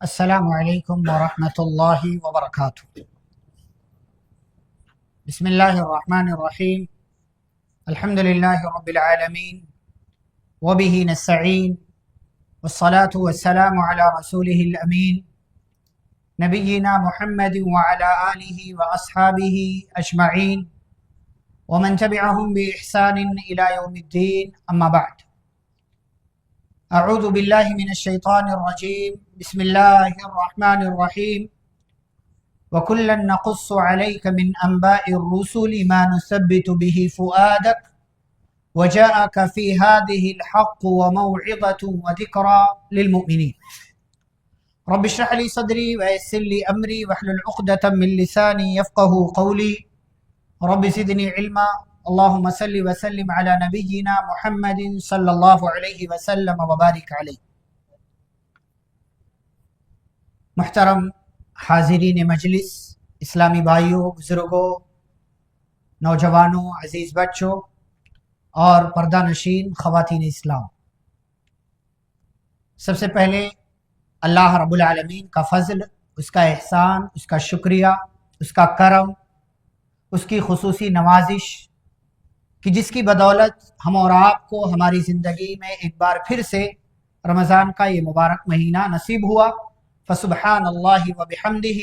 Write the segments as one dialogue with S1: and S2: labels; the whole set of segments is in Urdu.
S1: السلام علیکم ورحمۃ اللہ وبرکاتہ۔ بسم اللہ الرحمن الرحیم، الحمد للہ رب العالمین وبہ نستعین والصلاة والسلام علی رسولہ الامین نبینا محمد وعلی آلہ واصحابہ اجمعین ومن تبعہم بإحسان الی یوم الدین، اما بعد۔ اعوذ باللہ من الشیطان الرجیم، بسم اللہ الرحمن الرحیم۔ وَكُلًّا نَقُصُّ عَلَيْكَ مِنْ أَنْبَاءِ الرُّسُلِ مَا نُثَبِّتُ بِهِ فُؤَادَكَ وَجَاءَكَ فِي هَذِهِ الْحَقُّ وَمَوْعِظَةٌ وَذِكْرَى لِلْمُؤْمِنِينَ رَبِّ اشْرَحْ لِي صَدْرِي وَيَسِّرْ لِي أَمْرِي وَاحْلُلْ عُقْدَةً مِنْ لِسَانِي يَفْقَهُوا قَوْلِي رَبِّ زِدْنِي عِلْمًا اللهم صل وسلم على نبينا محمد صلی اللہ علیہ وسلم وبارک علیہ۔ محترم حاضرین مجلس، اسلامی بھائیوں، بزرگوں، نوجوانوں، عزیز بچوں اور پردہ نشین خواتین اسلام، سب سے پہلے اللہ رب العالمین کا فضل، اس کا احسان، اس کا شکریہ، اس کا کرم، اس کی خصوصی نوازش کہ جس کی بدولت ہم اور آپ کو ہماری زندگی میں ایک بار پھر سے رمضان کا یہ مبارک مہینہ نصیب ہوا۔ فسبحان اللہ وبحمدہ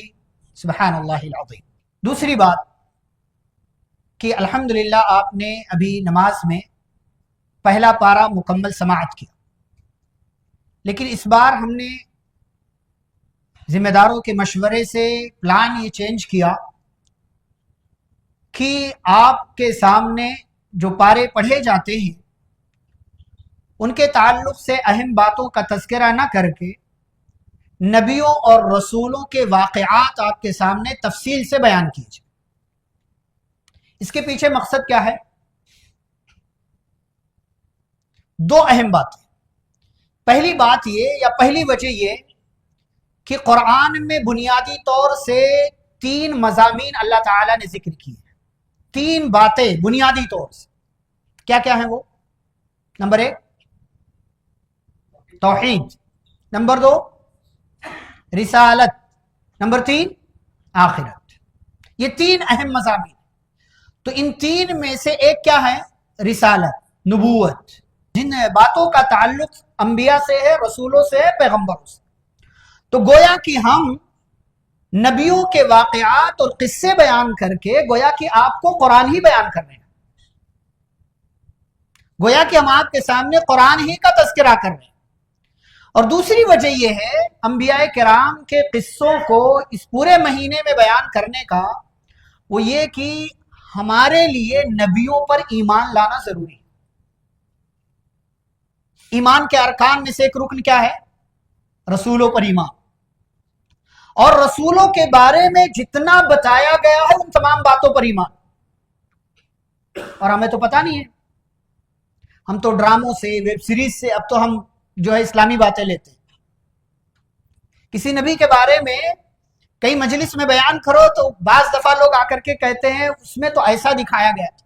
S1: سبحان اللہ العظیم۔ دوسری بات کہ الحمدللہ آپ نے ابھی نماز میں پہلا پارہ مکمل سماعت کیا، لیکن اس بار ہم نے ذمہ داروں کے مشورے سے پلان یہ چینج کیا کہ آپ کے سامنے جو پارے پڑھے جاتے ہیں ان کے تعلق سے اہم باتوں کا تذکرہ نہ کر کے نبیوں اور رسولوں کے واقعات آپ کے سامنے تفصیل سے بیان کیجیے۔ اس کے پیچھے مقصد کیا ہے؟ دو اہم باتیں۔ پہلی بات یہ یا پہلی وجہ یہ کہ قرآن میں بنیادی طور سے 3 مضامین اللہ تعالیٰ نے ذکر کیے، 3 باتیں بنیادی طور سے۔ کیا کیا ہیں وہ؟ نمبر 1 توحید، نمبر 2 رسالت، نمبر 3 آخرت۔ یہ 3 اہم مضامین۔ تو ان 3 میں سے ایک کیا ہے؟ رسالت، نبوت، جن باتوں کا تعلق انبیاء سے ہے، رسولوں سے ہے، پیغمبروں سے۔ تو گویا کہ ہم نبیوں کے واقعات اور قصے بیان کر کے گویا کہ آپ کو قرآن ہی بیان کر رہے ہیں، گویا کہ ہم آپ کے سامنے قرآن ہی کا تذکرہ کر رہے ہیں۔ اور دوسری وجہ یہ ہے انبیاء کرام کے قصوں کو اس پورے مہینے میں بیان کرنے کا، وہ یہ کہ ہمارے لیے نبیوں پر ایمان لانا ضروری ہے۔ ایمان کے ارکان میں سے ایک رکن کیا ہے؟ رسولوں پر ایمان، اور رسولوں کے بارے میں جتنا بتایا گیا ہے ان تمام باتوں پر ایمان۔ اور ہمیں تو پتہ نہیں ہے، ہم تو ڈراموں سے، ویب سیریز سے اب تو ہم جو ہے اسلامی باتیں لیتے ہیں۔ کسی نبی کے بارے میں کئی مجلس میں بیان کرو تو بعض دفعہ لوگ آ کر کے کہتے ہیں اس میں تو ایسا دکھایا گیا تھا۔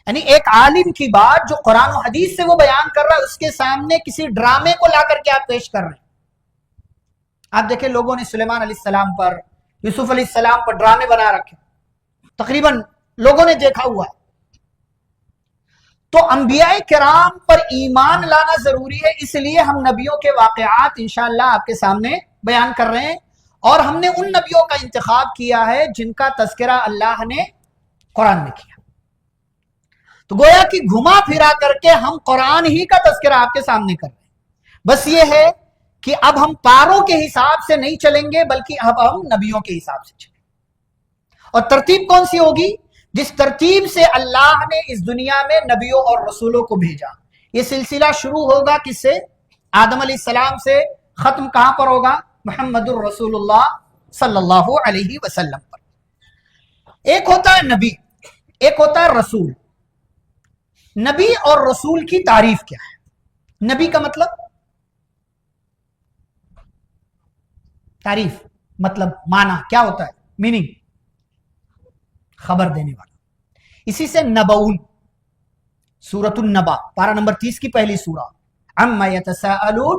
S1: یعنی ایک عالم کی بات جو قرآن و حدیث سے وہ بیان کر رہا ہے، اس کے سامنے کسی ڈرامے کو لا کر کے آپ پیش کر رہے ہیں۔ آپ دیکھیں لوگوں نے سلیمان علیہ السلام پر، یوسف علیہ السلام پر ڈرامے بنا رکھے، تقریباً لوگوں نے دیکھا ہوا ہے۔ تو انبیاء کرام پر ایمان لانا ضروری ہے، اس لیے ہم نبیوں کے واقعات انشاءاللہ آپ کے سامنے بیان کر رہے ہیں، اور ہم نے ان نبیوں کا انتخاب کیا ہے جن کا تذکرہ اللہ نے قرآن میں کیا۔ تو گویا کہ گھما پھرا کر کے ہم قرآن ہی کا تذکرہ آپ کے سامنے کر رہے ہیں۔ بس یہ ہے کہ اب ہم پاروں کے حساب سے نہیں چلیں گے، بلکہ اب ہم نبیوں کے حساب سے چلیں گے۔ اور ترتیب کون سی ہوگی؟ جس ترتیب سے اللہ نے اس دنیا میں نبیوں اور رسولوں کو بھیجا۔ یہ سلسلہ شروع ہوگا کس سے؟ آدم علیہ السلام سے، ختم کہاں پر ہوگا؟ محمد الرسول اللہ صلی اللہ علیہ وسلم پر۔ ایک ہوتا ہے نبی، ایک ہوتا ہے رسول۔ نبی اور رسول کی تعریف کیا ہے؟ نبی کا مطلب تعریف، مطلب معنی کیا ہوتا ہے؟ میننگ، خبر دینے والا۔ اسی سے نبعون، سورۃ النبا، پارہ نمبر 30 کی پہلی سورہ، عما یتساءلون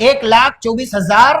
S1: 1,24,000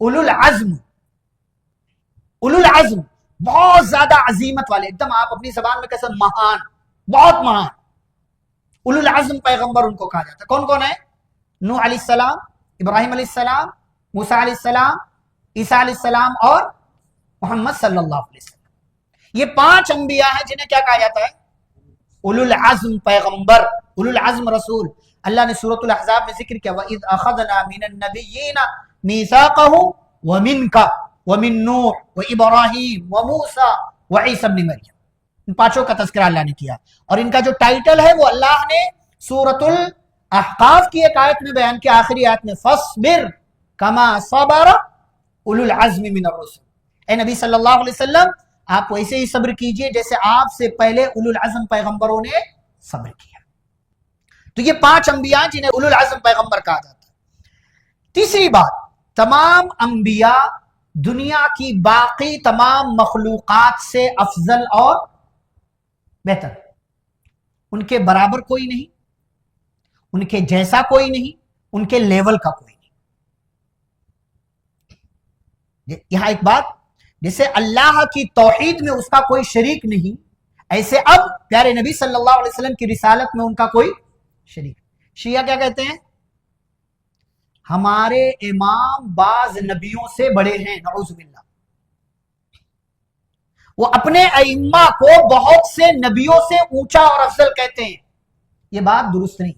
S1: اولو العزم بہت زیادہ عظیمت والے، ایک دم آپ اپنی زبان میں کیسے مہان، بہت مہان، اولو العزم پیغمبر ان کو کہا جاتا ہے۔ کون کون ہے؟ نوح علیہ السلام، ابراہیم علیہ السلام، موسیٰ علیہ السلام، عیسیٰ علیہ السلام اور محمد صلی اللہ علیہ وسلم۔ یہ 5 انبیاء ہیں جنہیں کیا کہا جاتا ہے؟ اولو العزم پیغمبر، اولو العزم رسول۔ اللہ نے سورۃ الاحزاب میں ذکر کیا وَإِذْ أَخَذْنَا مِنَ النَّبِيِّينَ مِيثَاقَهُمْ وَمِنْكَ وَمِن نُوحٍ وَإِبْرَاهِيمَ وَمُوسَىٰ وَعِيسَىٰ ابْنِ مریم۔ ان 5 کا تذکرہ اللہ نے کیا، اور ان کا جو ٹائٹل ہے وہ اللہ نے سورۃ الاحقاف کی ایک آیت میں بیان کیا، آخری آیت میں فَاصْبِرْ كَمَا صَبَرَ اولو العزم من الرسل۔ اے نبی صلی اللہ علیہ وسلم آپ ویسے ہی صبر کیجئے جیسے آپ سے پہلے اولو العزم پیغمبروں نے صبر کیا۔ تو یہ 5 انبیاء جنہیں اولو العزم پیغمبر کہا جاتا ہے۔ تیسری بات، تمام انبیاء دنیا کی باقی تمام مخلوقات سے افضل اور بہتر، ان کے برابر کوئی نہیں، ان کے جیسا کوئی نہیں، ان کے لیول کا کوئی نہیں۔ یہاں ایک بات، جیسے اللہ کی توحید میں اس کا کوئی شریک نہیں، ایسے اب پیارے نبی صلی اللہ علیہ وسلم کی رسالت میں ان کا کوئی شریک۔ شیعہ کیا کہتے ہیں؟ ہمارے امام بعض نبیوں سے بڑے ہیں، نعوذ باللہ۔ وہ اپنے ائمہ کو بہت سے نبیوں سے اونچا اور افضل کہتے ہیں، یہ بات درست نہیں،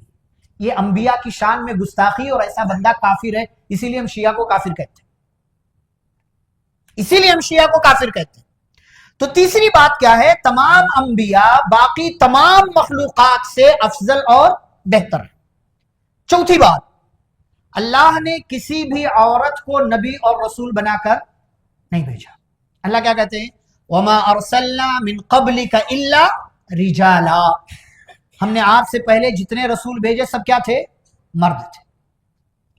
S1: یہ انبیاء کی شان میں گستاخی، اور ایسا بندہ کافر ہے، اسی لیے ہم شیعہ کو کافر کہتے ہیں، اسی لیے ہم شیعہ کو کافر کہتے ہیں۔ تو تیسری بات کیا ہے؟ تمام انبیاء باقی تمام مخلوقات سے افضل اور بہتر۔ چوتھی بات، اللہ نے کسی بھی عورت کو نبی اور رسول بنا کر نہیں بھیجا۔ اللہ کیا کہتے ہیں؟ وَمَا أَرْسَلْنَا مِن قَبْلِكَ إِلَّا رِجَالًا، ہم نے آپ سے پہلے جتنے رسول بھیجے سب کیا تھے؟ مرد تھے۔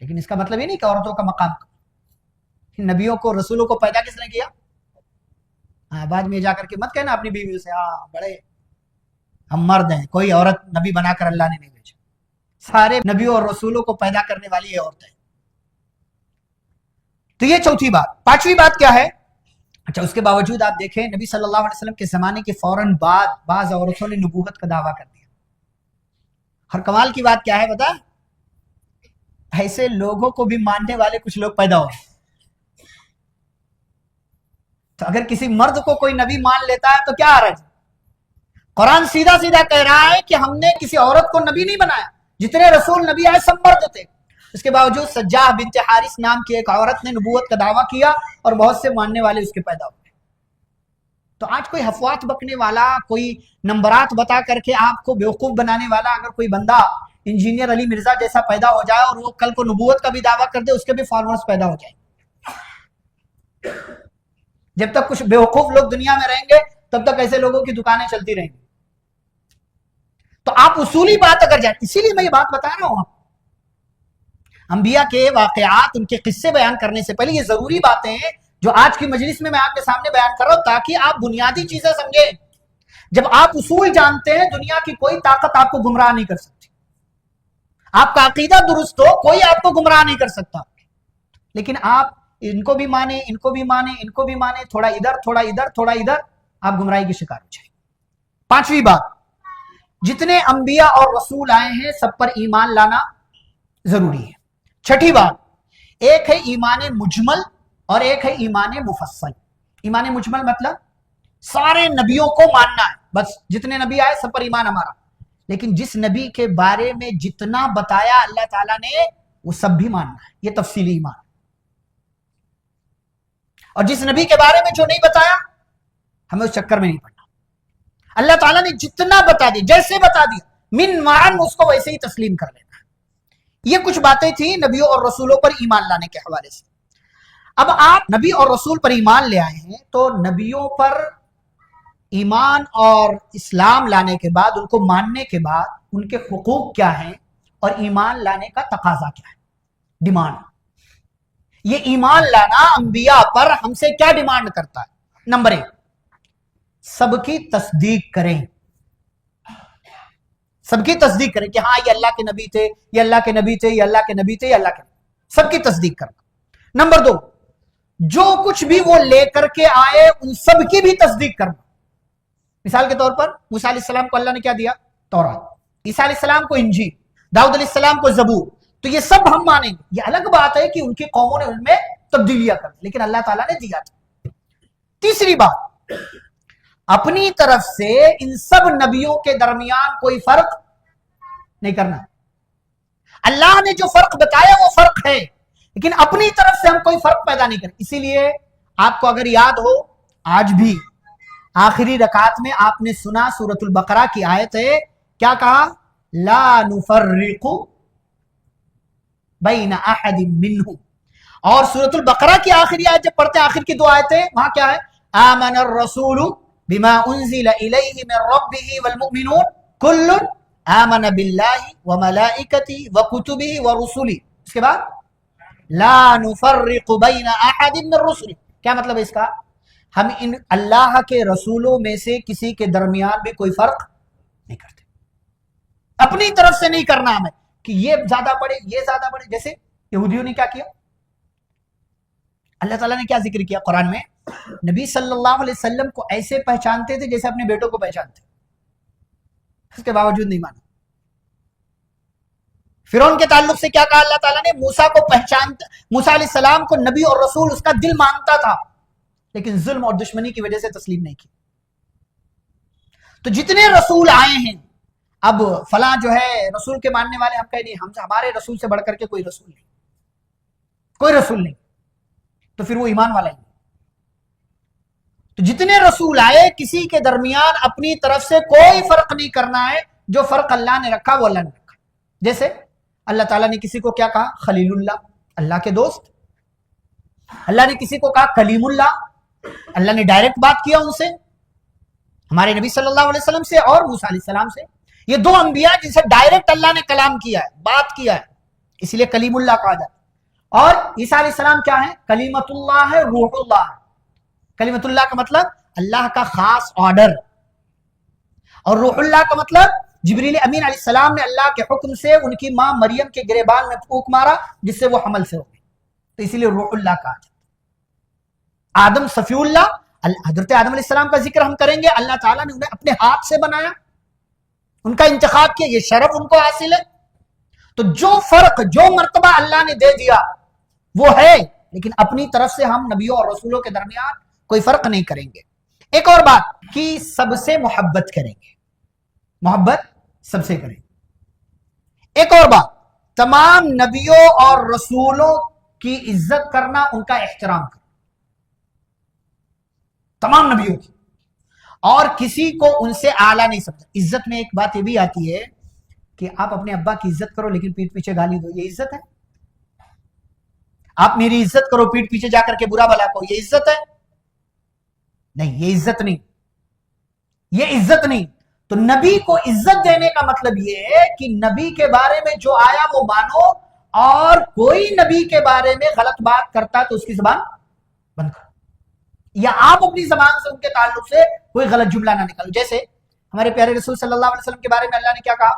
S1: لیکن اس کا مطلب یہ نہیں کہ عورتوں کا مقام کم۔ نبیوں کو رسولوں کو پیدا کس نے کیا؟ بعد میں جا کر کے مت کہنا اپنی بیویوں سے بڑے ہم مرد ہیں، کوئی عورت نبی بنا کر اللہ نے نہیں بھیجا، سارے نبیوں اور رسولوں کو پیدا کرنے والی یہ عورتیں۔ تو یہ چوتھی بات۔ 5ویں بات کیا ہے؟ اچھا، اس کے باوجود آپ دیکھیں نبی صلی اللہ علیہ وسلم کے زمانے کے فوراً بعد بعض عورتوں نے نبوت کا دعویٰ کر دیا۔ ہر کمال کی بات کیا ہے بتا؟ ایسے لوگوں کو بھی ماننے والے کچھ لوگ پیدا ہو۔ تو اگر کسی مرد کو کوئی نبی مان لیتا ہے تو کیا حرج؟ قرآن سیدھا سیدھا کہہ رہا ہے کہ ہم نے کسی عورت کو نبی نہیں بنایا، جتنے رسول نبی آئے سب مرد تھے۔ اس کے باوجود سجاہ بنت حارث نام کی ایک عورت نے نبوت کا دعویٰ کیا اور بہت سے ماننے والے اس کے پیدا ہوئے۔ تو آج کوئی حفوات بکنے والا، کوئی نمبرات بتا کر کے آپ کو بیوقوف بنانے والا اگر کوئی بندہ انجینئر علی مرزا جیسا پیدا ہو جائے اور وہ کل کو نبوت کا بھی دعویٰ کر دے، اس کے بھی فالوورز پیدا ہو جائیں۔ جب تک کچھ بیوقوف لوگ دنیا میں رہیں گے تب تک ایسے لوگوں کی دکانیں چلتی رہیں گی۔ تو آپ اصولی بات اگر جائیں، اسی لیے میں یہ بات بتا رہا ہوں، انبیاء کے واقعات، ان کے قصے بیان کرنے سے پہلے یہ ضروری باتیں ہیں جو آج کی مجلس میں آپ کے سامنے بیان کر رہا ہوں، تاکہ آپ بنیادی چیزیں سمجھیں۔ جب آپ اصول جانتے ہیں، دنیا کی کوئی طاقت آپ کو گمراہ نہیں کر سکتی۔ آپ کا عقیدہ درست ہو، کوئی آپ کو گمراہ نہیں کر سکتا، لیکن آپ ان کو بھی مانے، ان کو بھی مانے، ان کو بھی مانے، تھوڑا ادھر تھوڑا ادھر تھوڑا ادھر، آپ گمراہی کے شکار ہو جائیں۔ 5ویں بات، جتنے انبیاء اور رسول آئے ہیں سب پر ایمان لانا ضروری ہے۔ 6ٹھی بات، ایک ہے ایمان مجمل اور ایک ہے ایمان مفصل۔ ایمان مجمل مطلب سارے نبیوں کو ماننا ہے، بس جتنے نبی آئے سب پر ایمان ہمارا، لیکن جس نبی کے بارے میں جتنا بتایا اللہ تعالیٰ نے وہ سب بھی ماننا ہے، یہ تفصیلی ایمان۔ اور جس نبی کے بارے میں جو نہیں بتایا ہمیں اس چکر میں نہیں پڑنا۔ اللہ تعالیٰ نے جتنا بتا دیا، جیسے بتا دیا، من معن اس کو ویسے ہی تسلیم کر لینا۔ یہ کچھ باتیں تھیں نبیوں اور رسولوں پر ایمان لانے کے حوالے سے۔ اب آپ نبی اور رسول پر ایمان لے آئے ہیں، تو نبیوں پر ایمان اور اسلام لانے کے بعد، ان کو ماننے کے بعد ان کے حقوق کیا ہیں اور ایمان لانے کا تقاضا کیا ہے، ڈیمانڈ۔ یہ ایمان لانا انبیاء پر ہم سے کیا ڈیمانڈ کرتا ہے؟ نمبر 1، سب کی تصدیق کریں، سب کی تصدیق کریں کہ ہاں یہ اللہ کے نبی تھے، یہ اللہ کے نبی تھے، یہ اللہ کے نبی تھے، یہ اللہ کے نبی، سب کی تصدیق کرنا۔ نمبر 2، جو کچھ بھی وہ لے کر کے آئے ان سب کی بھی تصدیق کرنا. مثال کے طور پر موسیٰ علیہ السلام کو اللہ نے کیا دیا؟ تورات. عیسیٰ علیہ السلام کو انجیل. داؤد علیہ السلام کو زبور. تو یہ سب ہم مانیں گے. یہ الگ بات ہے کہ ان کی قوموں نے ان میں تبدیلیاں کر دی، لیکن اللہ تعالیٰ نے دیا تھا. تیسری بات، اپنی طرف سے ان سب نبیوں کے درمیان کوئی فرق نہیں کرنا. اللہ نے جو فرق بتایا وہ فرق ہے، لیکن اپنی طرف سے ہم کوئی فرق پیدا نہیں کریں. اسی لیے آپ کو اگر یاد ہو، آج بھی آخری رکعت میں آپ نے سنا سورۃ البقرہ کی آیت ہے، کیا کہا؟ لا نفرق بین احد منہم. اور سورۃ البقرہ کی آخری آیت جب پڑھتے ہیں، آخر کی دو آیتیں، وہاں کیا ہے؟ آمن الرسول بما انزل الیہ من ربہ والمؤمنون کل آمن باللہ وملائکتہ وکتبہ ورسلہ. اس کے بعد لا نفرق بین احد من رسلہ. کیا مطلب ہے اس کا؟ ہم ان اللہ کے رسولوں میں سے کسی کے درمیان بھی کوئی فرق نہیں کرتے. اپنی طرف سے نہیں کرنا ہمیں کہ یہ زیادہ پڑھے یہ زیادہ پڑھے. جیسے یہودیوں نے کیا کیا؟ اللہ تعالیٰ نے کیا ذکر کیا قرآن میں؟ نبی صلی اللہ علیہ وسلم کو ایسے پہچانتے تھے جیسے اپنے بیٹوں کو پہچانتے، اس کے باوجود نہیں مانا. فرعون کے تعلق سے کیا کہا اللہ تعالیٰ نے؟ موسیٰ کو پہچانتا، موسیٰ علیہ السلام کو نبی اور رسول اس کا دل مانتا تھا، لیکن ظلم اور دشمنی کی وجہ سے تسلیم نہیں کی. تو جتنے رسول آئے ہیں، اب فلاں جو ہے رسول کے ماننے والے، ہم کہیں نہیں، ہمارے رسول سے بڑھ کر کے کوئی رسول نہیں، کوئی رسول نہیں، تو پھر وہ ایمان والا ہی نہیں. تو جتنے رسول آئے کسی کے درمیان اپنی طرف سے کوئی فرق نہیں کرنا ہے. جو فرق اللہ نے رکھا وہ اللہ نے رکھا. جیسے اللہ تعالیٰ نے کسی کو کیا کہا؟ خلیل اللہ، اللہ کے دوست. اللہ نے کسی کو کہا کلیم اللہ، اللہ نے ڈائریکٹ بات کیا ان سے، ہمارے نبی صلی اللہ علیہ وسلم سے اور موسیٰ علیہ السلام سے. یہ دو انبیاء جن سے ڈائریکٹ اللہ نے کلام کیا ہے، بات کیا ہے، اس لیے کلیم اللہ کہا جاتا ہے. اور عیسیٰ علیہ السلام کیا ہے؟ کلیمت اللہ ہے، روح اللہ ہے. کلیمت اللہ کا مطلب اللہ کا خاص آرڈر، اور روح اللہ کا مطلب جبریل امین علیہ السلام نے اللہ کے حکم سے ان کی ماں مریم کے گریبان میں پھونک مارا جس سے وہ حمل سے ہو گئی، تو اسی لیے روح اللہ کہا جاتا. آدم صفی اللہ، حضرت آدم علیہ السلام کا ذکر ہم کریں گے. اللہ تعالیٰ نے انہیں اپنے ہاتھ سے بنایا، ان کا انتخاب کیا، یہ شرف ان کو حاصل ہے. تو جو فرق، جو مرتبہ اللہ نے دے دیا وہ ہے، لیکن اپنی طرف سے ہم نبیوں اور رسولوں کے درمیان کوئی فرق نہیں کریں گے. ایک اور بات کہ سب سے محبت کریں گے، محبت سب سے کریں. ایک اور بات، تمام نبیوں اور رسولوں کی عزت کرنا، ان کا احترام کرنا، تمام نبیوں کی، اور کسی کو ان سے اعلیٰ نہیں سمجھا. عزت میں ایک بات یہ بھی آتی ہے کہ آپ اپنے ابا کی عزت کرو لیکن پیٹھ پیچھے گالی دو، یہ عزت ہے؟ آپ میری عزت کرو، پیٹھ پیچھے جا کر کے برا بھلا کہو، یہ عزت ہے؟ نہیں، یہ عزت نہیں، یہ عزت نہیں. تو نبی کو عزت دینے کا مطلب یہ ہے کہ نبی کے بارے میں جو آیا وہ مانو، اور کوئی نبی کے بارے میں غلط بات کرتا تو اس کی زبان بند کرو، یا آپ اپنی زبان سے ان کے تعلق سے کوئی غلط جملہ نہ نکالو. جیسے ہمارے پیارے رسول صلی اللہ علیہ وسلم کے بارے میں اللہ نے کیا کہا؟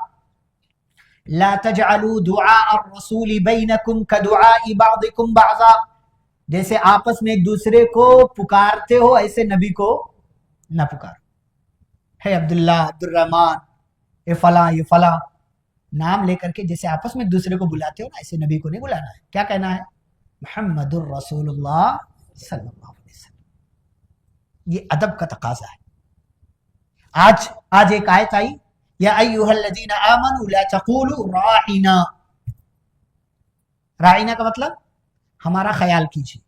S1: لا تجعلوا دعاء الرسول بینکم کدعاء بعضکم بعضا. جیسے آپس میں ایک دوسرے کو پکارتے ہو ایسے نبی کو نہ پکارو. ہے عبداللہ، عبد الرحمن، یہ فلاں یہ فلاں، نام لے کر کے جیسے آپس میں ایک دوسرے کو بلاتے ہو نا، ایسے نبی کو نہیں بلانا ہے. کیا کہنا ہے؟ محمد الرسول اللہ صلی اللہ علیہ وسلم. یہ ادب کا تقاضا ہے. آج ایک آیت آئی، یا ایھا الذین آمنوا لا تقولوا راعنا. راعنا کا مطلب ہمارا خیال کیجیے،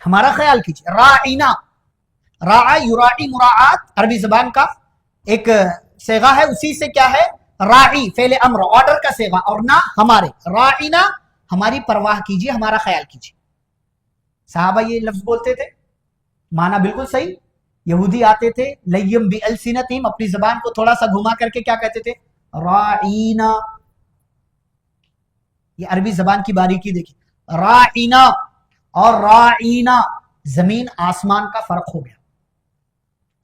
S1: ہمارا خیال کیجیے. راعنا، راع یراعی، مراعات عربی زبان کا ایک صیغہ ہے، اسی سے کیا ہے؟ راعی فعل امر، آرڈر کا صیغہ، اور نہ ہمارے. راعنا، ہماری پرواہ کیجیے، ہمارا خیال کیجیے. صحابہ یہ لفظ بولتے تھے، معنی بالکل صحیح. یہودی آتے تھے لیم بالسنتہم، اپنی زبان کو تھوڑا سا گھما کر کے کیا کہتے تھے؟ راعینا. یہ عربی زبان کی باریکی دیکھیں. راعینا اور راعینا، زمین آسمان کا فرق ہو گیا.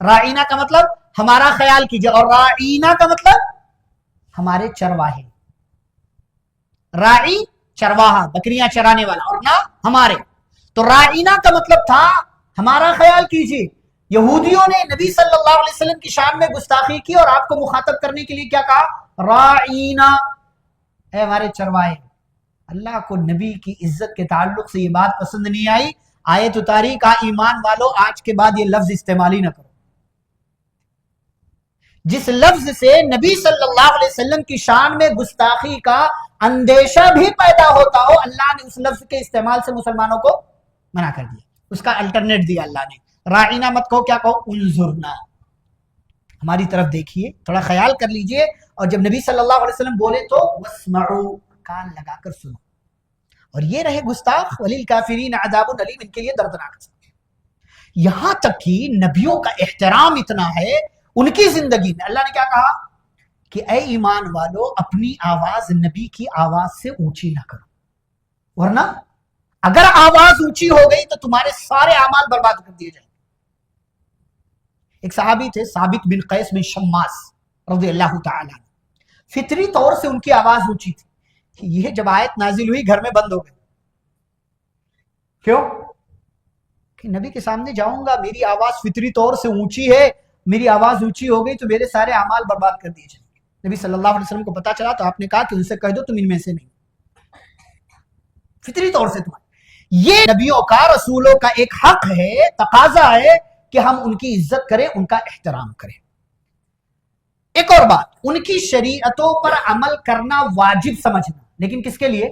S1: راعینا کا مطلب ہمارا خیال کیجیے، اور راعینا کا مطلب ہمارے چرواہے. راعی چرواہا، بکریاں چرانے والا، اور نہ ہمارے. تو رائنا کا مطلب تھا ہمارا خیال کیجیے یہودیوں نے نبی صلی اللہ علیہ وسلم کی شان میں گستاخی کی اور آپ کو مخاطب کرنے کے لیے کیا کہا؟ رائنا، اے ہمارے چرواہے۔ اللہ کو نبی کی عزت کے تعلق سے یہ بات پسند نہیں آئی، آیت اتاری، کہا ایمان والو آج کے بعد یہ لفظ استعمال ہی نہ کرو۔ جس لفظ سے نبی صلی اللہ علیہ وسلم کی شان میں گستاخی کا اندیشہ بھی پیدا ہوتا ہو، اللہ نے اس لفظ کے استعمال سے مسلمانوں کو منع کر دیا، اس کا الٹرنیٹ دیا اللہ نے۔ رائنا مت کہو، کیا کہو؟ انظرنا، ہماری طرف دیکھیے، تھوڑا خیال کر لیجئے۔ اور جب نبی صلی اللہ علیہ وسلم بولے تو واسمعوا، کان لگا کر سنو۔ اور یہ رہے گستاخ، وللکافرین عذاب علیم، ان کے لیے دردناک سزا۔ یہاں تک کہ نبیوں کا احترام اتنا ہے ان کی زندگی میں، اللہ نے کیا کہا کہ اے ایمان والو اپنی آواز نبی کی آواز سے اونچی نہ کرو، ورنہ اگر آواز اونچی ہو گئی تو تمہارے سارے اعمال برباد کر دیے جائیں۔ ایک صحابی تھے ثابت بن قیس بن شماس رضی اللہ تعالی عنہ، فطری طور سے ان کی آواز اونچی تھی۔ یہ جب آیت نازل ہوئی گھر میں بند ہو گئے، کیوں؟ کہ نبی کے سامنے جاؤں گا، میری آواز فطری طور سے اونچی ہے، میری آواز اونچی ہو گئی تو میرے سارے اعمال برباد کر دیے جائیں گے۔ نبی صلی اللہ علیہ وسلم کو پتا چلا تو آپ نے کہا کہ ان سے کہہ دو تم ان میں سے نہیں، فطری طور سے تمہارے۔ یہ نبیوں کا، رسولوں کا ایک حق ہے، تقاضا ہے کہ ہم ان کی عزت کریں، ان کا احترام کریں۔ ایک اور بات، ان کی شریعتوں پر عمل کرنا واجب سمجھنا، لیکن کس کے لیے؟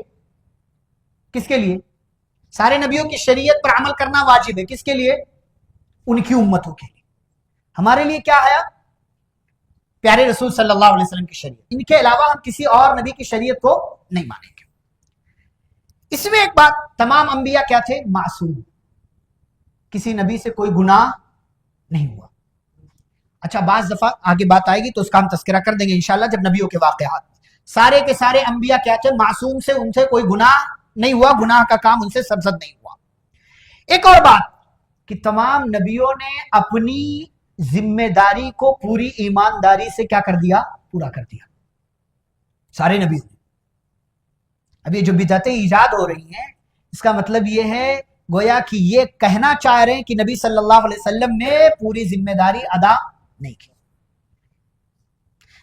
S1: کس کے لیے؟ سارے نبیوں کی شریعت پر عمل کرنا واجب ہے، کس کے لیے؟ ان کی امتوں کے لیے۔ ہمارے لیے کیا ہے؟ پیارے رسول صلی اللہ علیہ وسلم کی شریعت، ان کے علاوہ ہم کسی اور نبی کی شریعت کو نہیں مانیں گے۔ اس میں ایک بات، تمام انبیاء کیا تھے؟ معصوم، کسی نبی سے کوئی گناہ نہیں ہوا۔ اچھا، بعض دفعہ آگے بات آئے گی تو اس کا ہم تذکرہ کر دیں گے انشاءاللہ جب نبیوں کے واقعات۔ سارے کے سارے انبیاء کیا تھے؟ معصوم، سے ان سے کوئی گناہ نہیں ہوا، گناہ کا کام ان سے سرزد نہیں ہوا۔ ایک اور بات کہ تمام نبیوں نے اپنی ذمہ داری کو پوری ایمانداری سے کیا کر دیا؟ پورا کر دیا، سارے نبیوں نے۔ اب یہ جو بدعتیں ایجاد ہو رہی ہیں، اس کا مطلب یہ ہے گویا کہ یہ کہنا چاہ رہے ہیں کہ نبی صلی اللہ علیہ وسلم نے پوری ذمہ داری ادا نہیں کی۔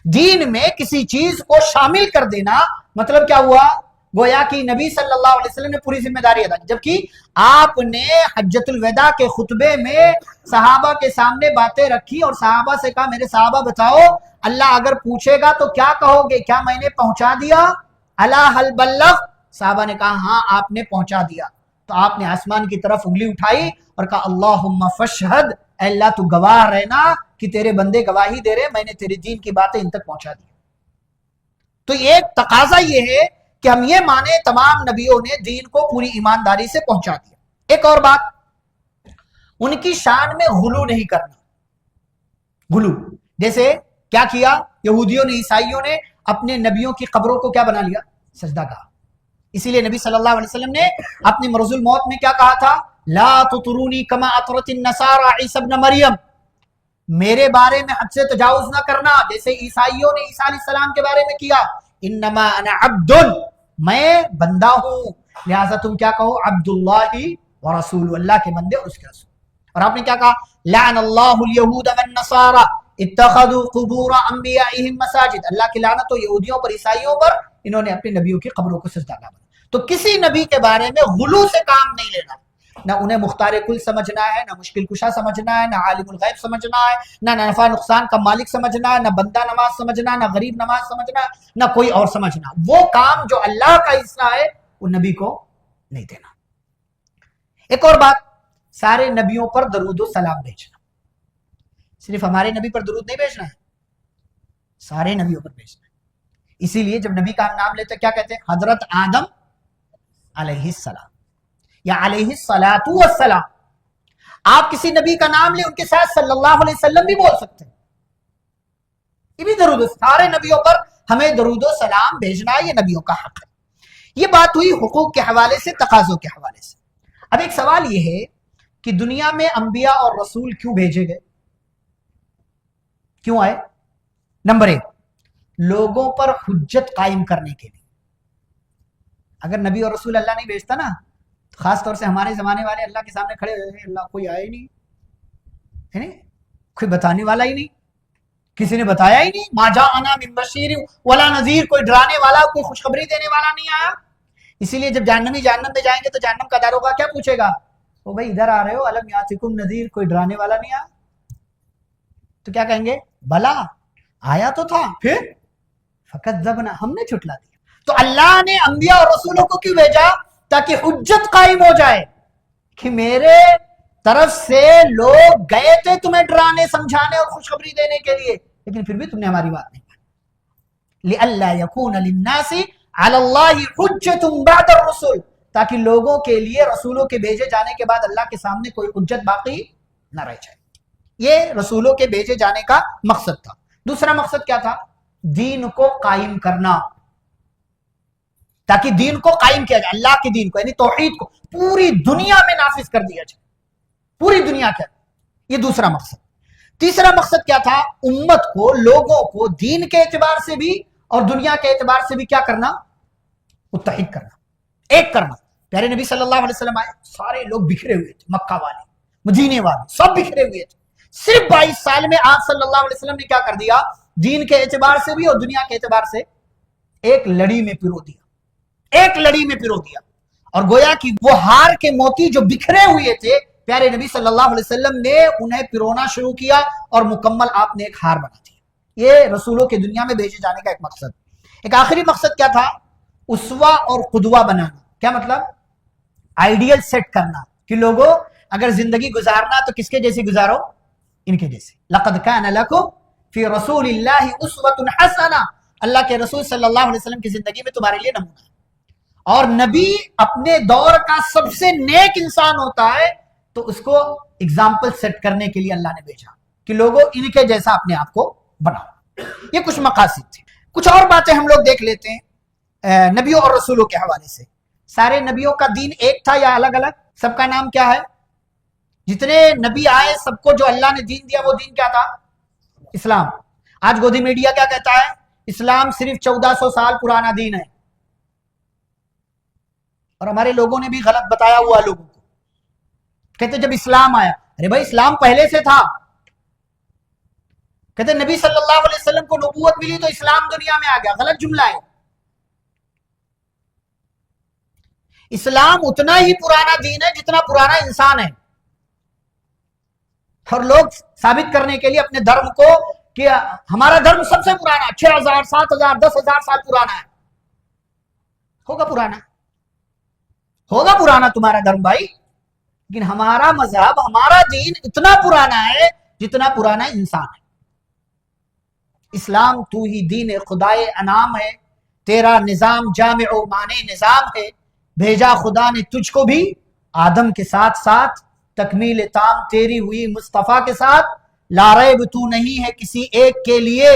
S1: دین میں کسی چیز کو شامل کر دینا مطلب کیا ہوا؟ گویا کہ نبی صلی اللہ علیہ وسلم نے پوری ذمہ داری ادا کی، جبکہ آپ نے حجۃ الوداع کے خطبے میں صحابہ کے سامنے باتیں رکھی اور صحابہ سے کہا میرے صحابہ بتاؤ اللہ اگر پوچھے گا تو کیا کہو گے؟ کیا میں نے پہنچا دیا؟ الا هل بلغ؟ صحابہ نے کہا ہاں آپ نے پہنچا دیا۔ تو آپ نے آسمان کی طرف انگلی اٹھائی اور کہا اللہم فاشہد، اے اللہ تو گواہ رہنا کہ تیرے بندے گواہی دے رہے، میں نے تیرے دین کی باتیں ان تک پہنچا دی۔ تو ایک تقاضا یہ ہے کہ ہم یہ مانیں تمام نبیوں نے دین کو پوری ایمانداری سے پہنچا دیا۔ ایک اور بات، ان کی شان میں غلو نہیں کرنا۔ غلو جیسے کیا کیا یہودیوں نے، عیسائیوں نے اپنے نبیوں کی قبروں کو کیا بنا لیا؟ سجدہ کہا۔ اسی لیے نبی صلی اللہ علیہ وسلم نے اپنی مرض الموت میں کیا کہا تھا؟ لا تطرونی کما اطرت النصارى عیسی ابن مریم، میرے بارے میں حد سے تجاوز نہ کرنا جیسے عیسائیوں نے عیسیٰ علیہ السلام کے بارے میں کیا۔ انما انا عبد، میں بندہ ہوں، لہذا تم کیا کہو؟ عبداللہ ورسول، اللہ کے بندے اور اس کے رسول۔ اور آپ نے کیا کہا؟ لعن اللہ الیہود والنصارى اتخذوا قبور انبیائہم مساجد، اللہ کی لعنت ہو یہودیوں پر، عیسائیوں پر، انہوں نے اپنے نبیوں کی قبروں کو سجدہ گاہ بنا۔ تو کسی نبی کے بارے میں غلو سے کام نہیں لینا، نہ انہیں مختار کل سمجھنا ہے، نہ مشکل کشا سمجھنا ہے، نہ عالم الغیب سمجھنا ہے، نہ نفع نقصان کا مالک سمجھنا ہے، نہ بندہ نماز سمجھنا، نہ غریب نماز سمجھنا، نہ کوئی اور سمجھنا۔ وہ کام جو اللہ کا حصہ ہے وہ نبی کو نہیں دینا۔ ایک اور بات، سارے نبیوں پر درود و سلام بھیجنا، صرف ہمارے نبی پر درود نہیں بھیجنا ہے، سارے نبیوں پر بھیجنا ہے۔ اسی لیے جب نبی کا ہم نام لیتے کیا کہتے ہیں؟ حضرت آدم علیہ السلام یا علیہ الصلاۃ والسلام۔ آپ کسی نبی کا نام لیں ان کے ساتھ صلی اللہ علیہ وسلم بھی بول سکتے ہیں، یہ بھی درود، سارے نبیوں پر ہمیں درود و سلام بھیجنا ہے، یہ نبیوں کا حق ہے۔ یہ بات ہوئی حقوق کے حوالے سے، تقاضوں کے حوالے سے۔ اب ایک سوال یہ ہے کہ دنیا میں انبیاء اور رسول کیوں بھیجے گئے؟ کیوں آئے؟ نمبر ایک، لوگوں پر حجت قائم کرنے کے لیے۔ اگر نبی اور رسول اللہ نہیں بھیجتا نا خاص طور سے ہمارے زمانے والے اللہ کے سامنے کھڑے ہوئے ہیں، اللہ کوئی آیا ہی نہیں ہے نا، کوئی بتانے والا ہی نہیں، کسی نے بتایا ہی نہیں، ما جاءنا من بشیر ولا نذیر، کوئی ڈرانے والا، کوئی خوشخبری دینے والا نہیں آیا۔ اسی لیے جب جہنمی جہنم میں جائیں گے تو جہنم کا داروغہ کیا پوچھے گا، وہ بھائی ادھر آ رہے ہو، الم یاتکم نذیر، کوئی ڈرانے والا نہیں آیا؟ تو کیا کہیں گے، بلا آیا تو تھا، پھر فکذبنا، ہم نے جھٹلا دیا۔ تو اللہ نے انبیاء اور رسولوں کو کیوں بھیجا؟ تاکہ حجت قائم ہو جائے کہ میرے طرف سے لوگ گئے تھے تمہیں ڈرانے، سمجھانے اور خوشخبری دینے کے لیے، لیکن پھر بھی تم نے ہماری بات نہیں مانی۔ لئلا یکون للناس علی اللہ حجت بعد الرسل، تاکہ لوگوں کے لیے رسولوں کے بھیجے جانے کے بعد اللہ کے سامنے کوئی حجت باقی نہ رہ جائے۔ یہ رسولوں کے بھیجے جانے کا مقصد تھا۔ دوسرا مقصد کیا تھا؟ دین کو قائم کرنا، تاکہ دین کو قائم کیا جائے، اللہ کے دین کو یعنی توحید کو پوری دنیا میں نافذ کر دیا جائے، پوری دنیا کا۔ یہ دوسرا مقصد۔ تیسرا مقصد کیا تھا؟ امت کو، لوگوں کو دین کے اعتبار سے بھی اور دنیا کے اعتبار سے بھی کیا کرنا؟ متحد کرنا، ایک کرنا۔ پیارے نبی صلی اللہ علیہ وسلم آئے، سارے لوگ بکھرے ہوئے تھے، مکہ والے، مدینے والے، سب بکھرے ہوئے تھے۔ صرف 22 سال میں آپ صلی اللہ علیہ وسلم نے کیا کر دیا؟ دین کے اعتبار سے بھی اور دنیا کے اعتبار سے ایک لڑی میں پرو دیا، ایک لڑی میں پرو دیا۔ اور گویا کہ وہ ہار کے موتی جو بکھرے ہوئے تھے، پیارے نبی صلی اللہ علیہ وسلم نے انہیں پرونا شروع کیا اور مکمل آپ نے ایک ہار بنا دیا۔ یہ رسولوں کے دنیا میں بھیجے جانے کا ایک مقصد۔ ایک آخری مقصد کیا تھا؟ اسوہ اور قدوہ بنانا۔ کیا مطلب؟ آئیڈیل سیٹ کرنا کہ لوگوں اگر زندگی گزارنا تو کس کے جیسے گزارو؟ ان کے جیسے۔ لقد کان لکم فی رسول اللہ اسوۃ حسنہ، اللہ کے رسول صلی اللہ علیہ وسلم کی زندگی میں تمہارے لیے نمونہ ہے۔ اور نبی اپنے دور کا سب سے نیک انسان ہوتا ہے تو اس کو اگزامپل سیٹ کرنے کے لیے اللہ نے بھیجا کہ لوگوں ان کے جیسا اپنے آپ کو بناؤ۔ یہ کچھ مقاصد تھے۔ کچھ اور باتیں ہم لوگ دیکھ لیتے ہیں نبیوں اور رسولوں کے حوالے سے۔ سارے نبیوں کا دین ایک تھا یا الگ الگ؟ سب کا نام کیا ہے؟ جتنے نبی آئے سب کو جو اللہ نے دین دیا وہ دین کیا تھا؟ اسلام۔ آج گودی میڈیا کیا کہتا ہے؟ اسلام صرف 1400 سال پرانا دین ہے، اور ہمارے لوگوں نے بھی غلط بتایا ہوا لوگوں کو، کہتے جب اسلام آیا، ارے بھائی اسلام پہلے سے تھا۔ کہتے نبی صلی اللہ علیہ وسلم کو نبوت ملی تو اسلام دنیا میں آ گیا، غلط جملہ ہے۔ اسلام اتنا ہی پرانا دین ہے جتنا پرانا انسان ہے، اور لوگ ثابت کرنے کے لیے اپنے دھرم کو کہ ہمارا دھرم سب سے پرانا 6000 7000 10,000 سال پرانا ہے۔ ہوگا پرانا، ہوگا پرانا تمہارا دھرم بھائی، لیکن ہمارا مذہب، ہمارا دین اتنا پرانا ہے جتنا پرانا انسان ہے۔ اسلام تو ہی دین خدائے انعام ہے، تیرا نظام جامع و مانع نظام ہے، بھیجا خدا نے تجھ کو بھی آدم کے ساتھ ساتھ، تکمیل تام تیری ہوئی مصطفیٰ کے ساتھ، لا ریب تو نہیں ہے کسی ایک کے لیے،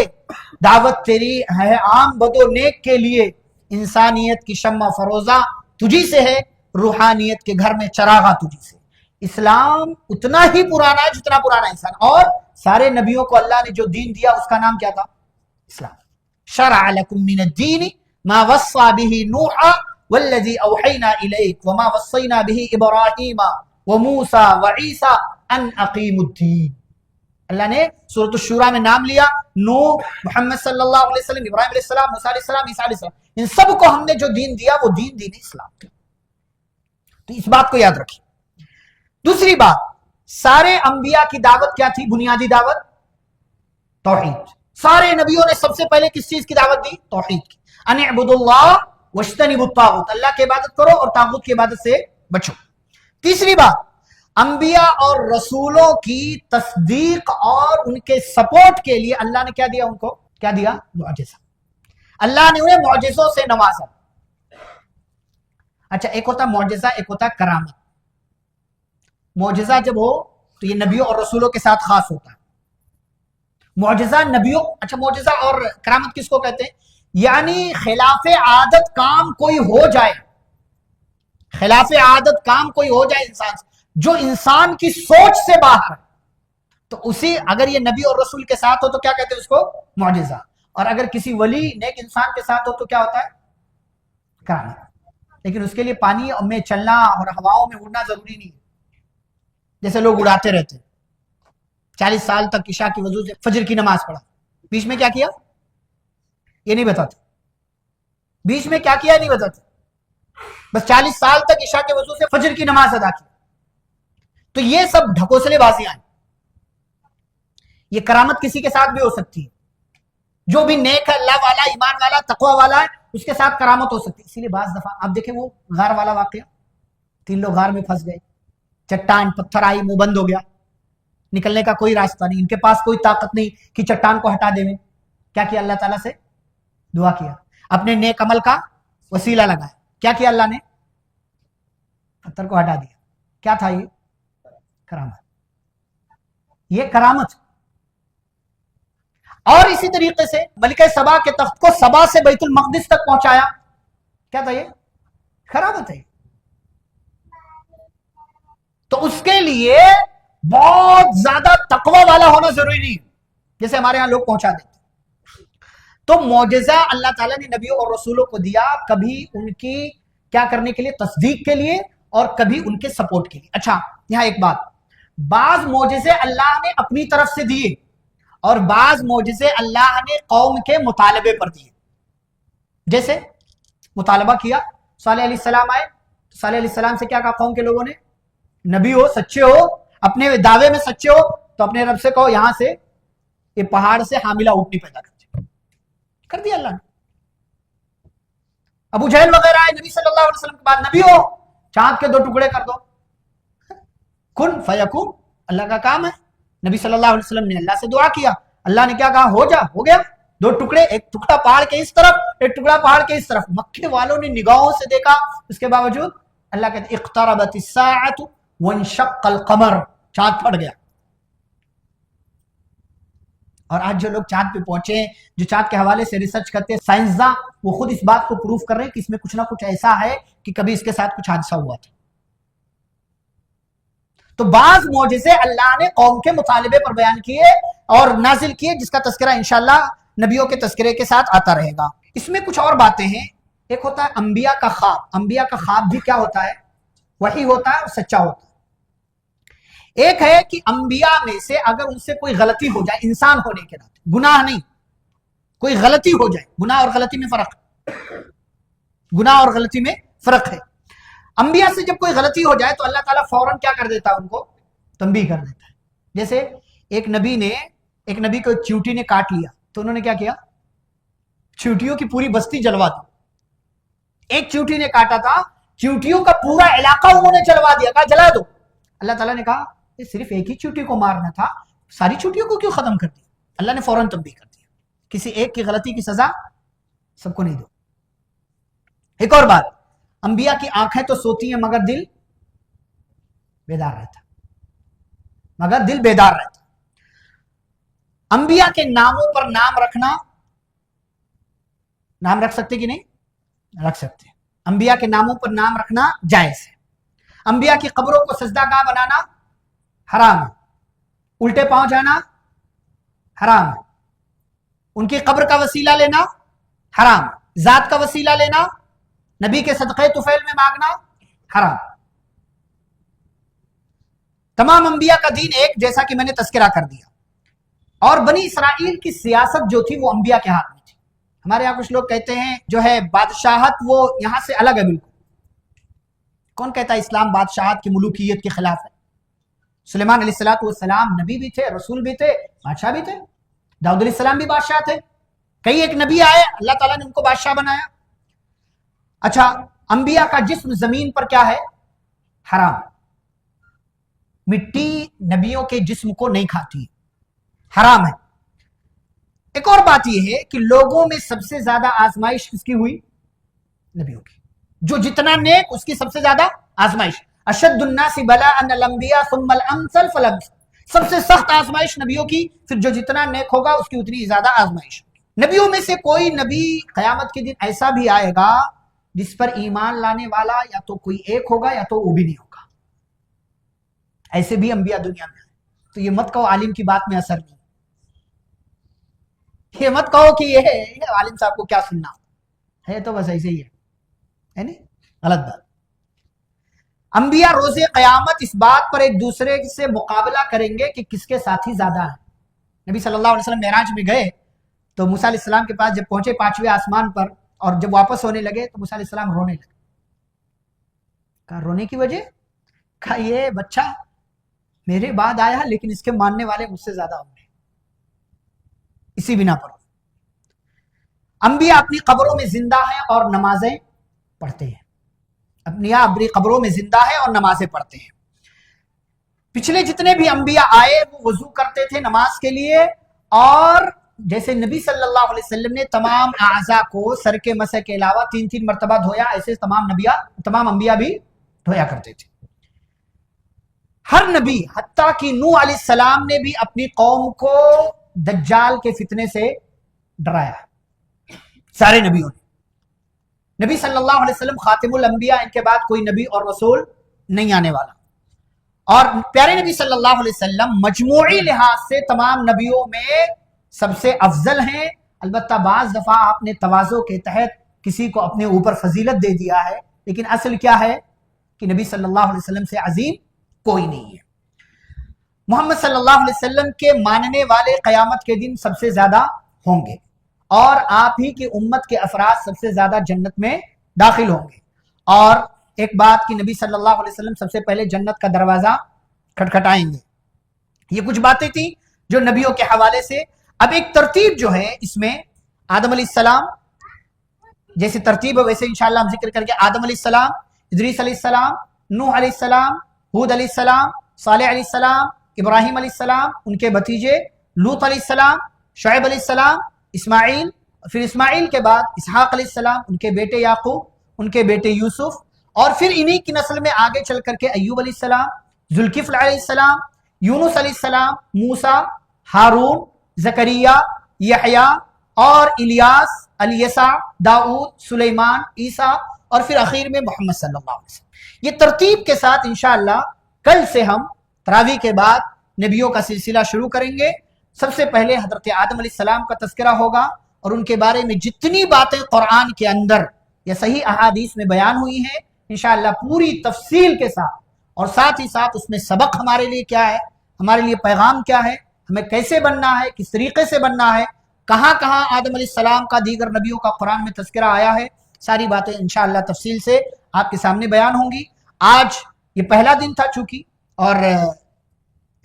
S1: دعوت تیری ہے عام بد و نیک کے لیے، انسانیت کی شمع فروزہ تجھی سے ہے، روحانیت کے گھر میں چراغاں تجھی سے۔ اسلام اتنا ہی پرانا ہے جتنا پرانا انسان، اور سارے نبیوں کو اللہ نے جو دین دیا اس کا نام کیا تھا؟ اسلام۔ شرع لکم من الدین ما وصى به نوحا والذی اوحینا الیک وما وصینا به ابراہیم وموسیٰ وعیسیٰ ان اقیموا الدین۔ اللہ نے سورۃ الشورى میں نام لیا، نوح، محمد صلی اللہ علیہ وسلم، ابراہیم علیہ السلام، موسیٰ علیہ السلام، عیسیٰ علیہ السلام، ان سب کو ہم نے جو دین دیا وہ دین اسلام۔ تو اس بات کو یاد رکھیں۔ دوسری بات، سارے انبیاء کی دعوت کیا تھی؟ بنیادی دعوت توحید۔ سارے نبیوں نے سب سے پہلے کس چیز کی دعوت دی؟ توحید کی۔ ان اعبدوا اللہ واجتنبوا الطاغوت، اللہ کی عبادت کرو اور طاغوت کی عبادت سے بچو۔ تیسری بات، انبیاء اور رسولوں کی تصدیق اور ان کے سپورٹ کے لیے اللہ نے کیا دیا؟ ان کو کیا دیا؟ معجزہ۔ اللہ نے انہیں معجزوں سے نوازا۔ اچھا، ایک ہوتا معجزہ، ایک ہوتا کرامت۔ معجزہ جب ہو تو یہ نبیوں اور رسولوں کے ساتھ خاص ہوتا ہے۔ معجزہ نبیوں، اچھا معجزہ اور کرامت کس کو کہتے ہیں؟ یعنی خلاف عادت کام کوئی ہو جائے، خلاف عادت کام کوئی ہو جائے انسان سے، جو انسان کی سوچ سے باہر ہے، تو اسی اگر یہ نبی اور رسول کے ساتھ ہو تو کیا کہتے ہیں اس کو؟ معجزہ۔ اور اگر کسی ولی نیک انسان کے ساتھ ہو تو کیا ہوتا ہے؟ کرامت۔ لیکن اس کے لیے پانی میں چلنا اور ہواؤں میں اڑنا ضروری نہیں ہے. جیسے لوگ اڑاتے رہتے, 40 سال تک عشاء کی وضو سے فجر کی نماز پڑھا, بیچ میں کیا کیا یہ نہیں بتاتے, بیچ میں کیا کیا نہیں بتاتے, بس 40 سال تک عشاء کے وضو سے فجر کی نماز ادا کی. تو یہ سب ڈھکوسلے بازیاں ہیں. یہ کرامت کسی کے ساتھ بھی ہو سکتی ہے, جو بھی نیک ہے, اللہ والا, ایمان والا, تقوی والا ہے, اس کے ساتھ کرامت ہو سکتی ہے. اسی لیے بعض دفعہ آپ دیکھیں وہ غار والا واقعہ, 3 لوگ غار میں پھنس گئے, چٹان پتھر آئی, منہ بند ہو گیا, نکلنے کا کوئی راستہ نہیں, ان کے پاس کوئی طاقت نہیں کہ چٹان کو ہٹا دیں. کیا کیا اللہ تعالیٰ سے دعا کیا, اپنے نیک عمل کا وسیلہ لگایا. کیا کیا اللہ نے, پتھر کو ہٹا دیا. کیا تھا یہ کرامت, یہ کرامت. اور اسی طریقے سے ملکہ سبا کے تخت کو سبا سے بیت المقدس تک پہنچایا. کیا تھا یہ کرامت ہے. تو اس کے لیے بہت زیادہ تقوی والا ہونا ضروری نہیں, جیسے ہمارے ہاں لوگ پہنچا دیتے. تو معجزہ اللہ تعالیٰ نے نبیوں اور رسولوں کو دیا, کبھی ان کی کیا کرنے کے لیے, تصدیق کے لیے, اور کبھی ان کے سپورٹ کے لیے. اچھا یہاں ایک بات, بعض معجزے اللہ نے اپنی طرف سے دیے اور بعض معجزے اللہ نے قوم کے مطالبے پر دیے. جیسے مطالبہ کیا, صالح علیہ السلام آئے, صالح علیہ السلام سے کیا کہا قوم کے لوگوں نے, نبی ہو, سچے ہو, اپنے دعوے میں سچے ہو, تو اپنے رب سے کہو یہاں سے یہ پہاڑ سے حاملہ اونٹنی پیدا کر دیا اللہ نے. ابو جہل وغیرہ آئے نبی صلی اللہ علیہ وسلم کے بعد, نبی ہو, چاند کے 2 ٹکڑے کر دو, کن فیکون, اللہ کا کام ہے. نبی صلی اللہ علیہ وسلم نے اللہ سے دعا کیا, اللہ نے کیا کہا, ہو جا, ہو گیا. 2 ٹکڑے, ایک ٹکڑا پہاڑ کے اس طرف, ایک ٹکڑا پہاڑ کے اس طرف. مکے والوں نے نگاہوں سے دیکھا, اس کے باوجود اللہ کہتے اقتربت الساعۃ وانشق القمر, چاند پھٹ گیا. اور آج جو لوگ چاند پہ پہنچے ہیں, جو چاند کے حوالے سے ریسرچ کرتے ہیں, سائنسداں, وہ خود اس بات کو پروف کر رہے ہیں کہ اس میں کچھ نہ کچھ ایسا ہے کہ کبھی اس کے ساتھ کچھ حادثہ ہوا تھا. تو بعض معجزے اللہ نے قوم کے مطالبے پر بیان کیے اور نازل کیے, جس کا تذکرہ انشاءاللہ نبیوں کے تذکرے کے ساتھ آتا رہے گا. اس میں کچھ اور باتیں ہیں. ایک ہوتا ہے انبیاء کا خواب. انبیاء کا خواب بھی کیا ہوتا ہے, وحی ہوتا ہے اور سچا ہوتا ہے. ایک ہے کہ انبیاء میں سے اگر ان سے کوئی غلطی ہو جائے, انسان ہونے کے ناطے, گناہ نہیں, کوئی غلطی ہو جائے, گناہ اور غلطی میں فرق ہے, گناہ اور غلطی میں فرق ہے. انبیاء سے جب کوئی غلطی ہو جائے تو اللہ تعالیٰ فوراً کیا کر دیتا ہے, ان کو تنبیہ کر دیتا ہے. جیسے ایک نبی کو ایک چیونٹی نے کاٹ لیا, تو انہوں نے کیا کیا, چیونٹیوں کی پوری بستی جلوا دی. ایک چیونٹی نے کاٹا تھا, چیونٹیوں کا پورا علاقہ انہوں نے جلوا دیا, کہا جلا دو. اللہ تعالیٰ نے کہا یہ صرف ایک ہی چیونٹی کو مارنا تھا, ساری چیونٹیوں کو کیوں ختم کر دیا. اللہ نے فوراً تنبیہ کر دیا, کسی ایک کی غلطی کی سزا سب کو نہیں دو. ایک اور بات, انبیاء کی آنکھیں تو سوتی ہیں مگر دل بیدار رہتا, مگر دل بیدار رہتا. انبیاء کے ناموں پر نام رکھنا, نام رکھ سکتے کہ نہیں رکھ سکتے. انبیاء کے ناموں پر نام رکھنا جائز ہے. انبیاء کی قبروں کو سجدہ گاہ بنانا حرام ہے. الٹے پاؤں جانا حرام ہے. ان کی قبر کا وسیلہ لینا حرام. ذات کا وسیلہ لینا, نبی کے صدقے طفیل میں مانگنا حرام. تمام انبیاء کا دین ایک, جیسا کہ میں نے تذکرہ کر دیا. اور بنی اسرائیل کی سیاست جو تھی وہ انبیاء کے ہاتھ میں تھی. ہمارے یہاں کچھ لوگ کہتے ہیں جو ہے بادشاہت وہ یہاں سے الگ ہے بالکل. کون کہتا ہے اسلام بادشاہت کی ملوکیت کے خلاف ہے؟ سلیمان علیہ السلام نبی بھی تھے, رسول بھی تھے, بادشاہ بھی تھے. داؤد علیہ السلام بھی بادشاہ تھے. کئی ایک نبی آئے, اللہ تعالیٰ نے ان کو بادشاہ بنایا. اچھا, انبیاء کا جسم زمین پر کیا ہے, حرام. مٹی نبیوں کے جسم کو نہیں کھاتی, حرام ہے. ایک اور بات یہ ہے کہ لوگوں میں سب سے زیادہ آزمائش کس کی ہوئی, نبیوں کی. جو جتنا نیک اس کی سب سے زیادہ آزمائش. اشد الناس بلاء الانبیاء ثم الامثل فالامثل. سب سے سخت آزمائش نبیوں کی, پھر جو جتنا نیک ہوگا اس کی اتنی زیادہ آزمائش. نبیوں میں سے کوئی نبی قیامت کے دن ایسا بھی آئے گا جس پر ایمان لانے والا یا تو کوئی ایک ہوگا یا تو وہ بھی نہیں ہوگا. ایسے بھی انبیاء دنیا میں ہیں. تو یہ مت کہو عالم کی بات میں اثر نہیں, یہ مت کہو کہ یہ عالم صاحب کو کیا سننا ہے, تو بس ایسے ہی ہے نہیں. غلط بات. انبیاء روز قیامت اس بات پر ایک دوسرے سے مقابلہ کریں گے کہ کس کے ساتھی زیادہ ہیں. نبی صلی اللہ علیہ وسلم معراج میں گئے تو موسیٰ علیہ السلام کے پاس جب پہنچے 5ویں آسمان پر اور جب واپس ہونے لگے تو موسیٰ علیہ السلام رونے لگے. کہا رونے کی وجہ؟ کہا یہ بچہ میرے بعد آیا لیکن اس کے ماننے والے مجھ سے زیادہ ہوں گے. اسی بنا پر انبیاء اپنی قبروں میں زندہ ہیں اور نمازیں پڑھتے ہیں. اپنی قبروں میں زندہ ہے اور نمازیں پڑھتے ہیں. پچھلے جتنے بھی انبیاء آئے وہ وضو کرتے تھے نماز کے لیے، اور جیسے نبی صلی اللہ علیہ وسلم نے تمام اعضاء کو سر کے مسح کے علاوہ 3 مرتبہ دھویا، ایسے تمام انبیاء بھی دھویا کرتے تھے. ہر نبی حتیٰ کہ نوح علیہ السلام نے بھی اپنی قوم کو دجال کے فتنے سے ڈرایا. سارے نبیوں نے. نبی صلی اللہ علیہ وسلم خاتم الانبیاء، ان کے بعد کوئی نبی اور رسول نہیں آنے والا. اور پیارے نبی صلی اللہ علیہ وسلم مجموعی لحاظ سے تمام نبیوں میں سب سے افضل ہیں. البتہ بعض دفعہ آپ نے تواضع کے تحت کسی کو اپنے اوپر فضیلت دے دیا ہے، لیکن اصل کیا ہے کہ نبی صلی اللہ علیہ وسلم سے عظیم کوئی نہیں ہے. محمد صلی اللہ علیہ وسلم کے ماننے والے قیامت کے دن سب سے زیادہ ہوں گے، اور آپ ہی کی امت کے افراد سب سے زیادہ جنت میں داخل ہوں گے. اور ایک بات کہ نبی صلی اللہ علیہ وسلم سب سے پہلے جنت کا دروازہ کھٹکھٹائیں گے. یہ کچھ باتیں تھیں جو نبیوں کے حوالے سے. اب ایک ترتیب جو ہے اس میں آدم علیہ السلام جیسے ترتیب ہے ویسے انشاءاللہ ہم ذکر کر کے آدم علیہ السلام، ادریس علیہ السلام، نوح علیہ السلام، ہود علیہ السلام، صالح علیہ السلام، ابراہیم علیہ السلام، ان کے بھتیجے لوط علیہ السلام، شعیب علیہ السلام، اسماعیل، پھر اسماعیل کے بعد اسحاق علیہ السلام، ان کے بیٹے یعقوب، ان کے بیٹے یوسف، اور پھر انہی کی نسل میں آگے چل کر کے ایوب علیہ السلام، ذوالکفل علیہ السلام، یونس علیہ السلام، موسیٰ، ہارون، زکریا، یحییٰ اور الیاس، الیسع، داؤد، سلیمان، عیسیٰ، اور پھر اخیر میں محمد صلی اللہ علیہ وسلم. یہ ترتیب کے ساتھ انشاءاللہ کل سے ہم تراویح کے بعد نبیوں کا سلسلہ شروع کریں گے. سب سے پہلے حضرت آدم علیہ السلام کا تذکرہ ہوگا، اور ان کے بارے میں جتنی باتیں قرآن کے اندر یا صحیح احادیث میں بیان ہوئی ہیں انشاءاللہ پوری تفصیل کے ساتھ، اور ساتھ ہی ساتھ اس میں سبق ہمارے لیے کیا ہے، ہمارے لیے پیغام کیا ہے، ہمیں کیسے بننا ہے، کس طریقے سے بننا ہے، کہاں کہاں آدم علیہ السلام کا دیگر نبیوں کا قرآن میں تذکرہ آیا ہے. ساری باتیں انشاءاللہ تفصیل سے آپ کے سامنے بیان ہوں گی. آج یہ پہلا دن تھا چونکہ، اور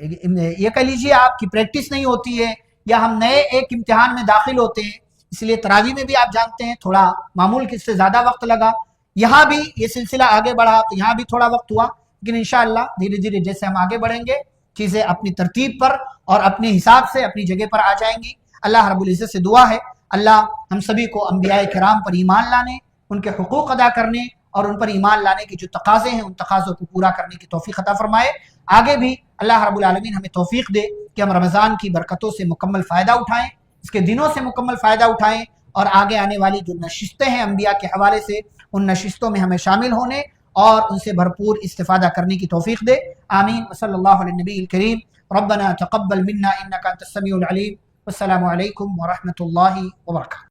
S1: یہ کہہ لیجیے آپ کی پریکٹس نہیں ہوتی ہے، یا ہم نئے ایک امتحان میں داخل ہوتے ہیں، اس لیے تراویح میں بھی آپ جانتے ہیں تھوڑا معمول سے زیادہ وقت لگا. یہاں بھی یہ سلسلہ آگے بڑھا تو یہاں بھی تھوڑا وقت ہوا، لیکن انشاءاللہ دھیرے دھیرے جیسے ہم آگے بڑھیں گے چیزیں اپنی ترتیب پر اور اپنے حساب سے اپنی جگہ پر آ جائیں گی. اللہ رب العزت سے دعا ہے اللہ ہم سبھی کو انبیاء کرام پر ایمان لانے، ان کے حقوق ادا کرنے اور ان پر ایمان لانے کے جو تقاضے ہیں ان تقاضوں کو پورا کرنے کی توفیق عطا فرمائے. آگے بھی اللہ رب العالمین ہمیں توفیق دے کہ ہم رمضان کی برکتوں سے مکمل فائدہ اٹھائیں، اس کے دنوں سے مکمل فائدہ اٹھائیں، اور آگے آنے والی جو نشستیں ہیں انبیاء کے حوالے سے ان نشستوں میں ہمیں شامل ہونے اور ان سے بھرپور استفادہ کرنے کی توفیق دے. آمین. وصلی اللہ علی النبی الکریم. ربنا تقبل منا انک انت السمیع العلیم. والسلام علیکم ورحمۃ اللہ وبرکاتہ.